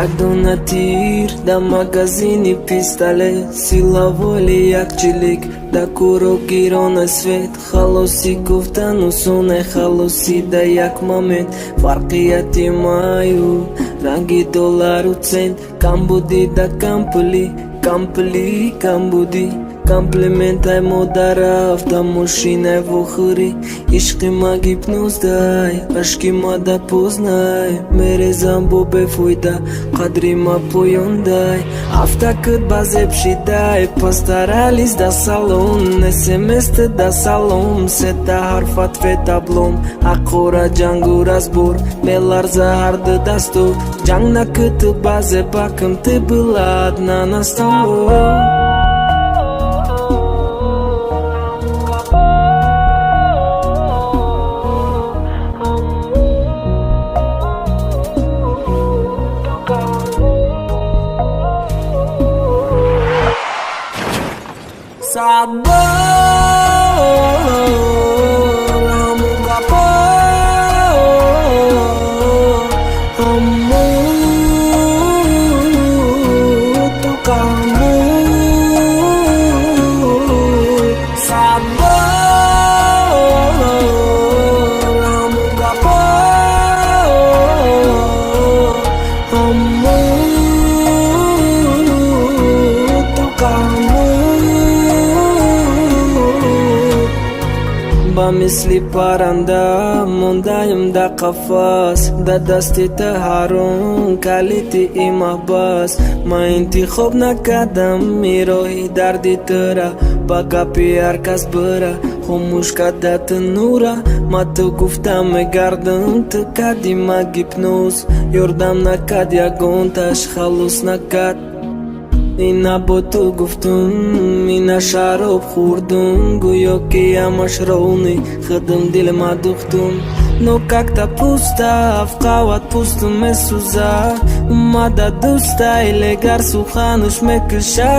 як дона тир да магазини пистолет, сила воли як чилик да курок гирона свет. Халоси гуфтану суне халоси да як момент, фарқияти маю ранги доллару цент. Кам буди да кампли, кампли кам буди, комплиментай модарав да мошинай вохӯри. ишқи ма гипноздай, ашки ма да познай, мерезам бо бефойда қадри ма поёндай. афтакит ба зебшидай, пастаралис да салон, смс да салом, сета ҳарфат фетаблом. ақора ҷангу разбор, меларза ҳарду дасту, ҷанг накит ба зебакм ты была одна на сто. Sabor, amo vapor, amo tocar amor. Sabor, amo vapor, amo tocar ба мисли парранда мондаем да қафас, да дасти ты ҳаром калити и маҳбас. ман интихоб накардам ироҳи дарди тура, ба гапи ҳар кас бура хомӯш карда ту нура. ма ту гуфтам мегардам, ту карди ма гипноз, ёрдам накард ягон таш халос накард. ина бо ту гуфтум, ина шароб хӯрдум, гӯё ки ҳамаш равни хидм дилма духтум. но как-то пусто в қават пусту месӯза, умада дӯстай легар сухануш мекуша.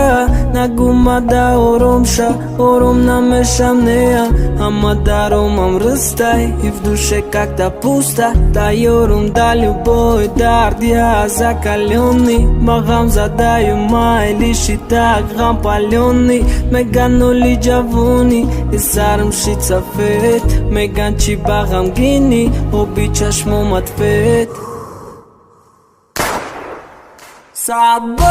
нагумада ором ша, ором намешам неа, ама даромам рыстай и в душе как-то пусто. даёрум да любой дарди закалённый, ба ғам задаю майли шитак ғам палённый. меган ноли ҷавонӣ и сарм шид сафед, меган чӣ ба ғамгинӣ оби чашмомат фед. Sabor.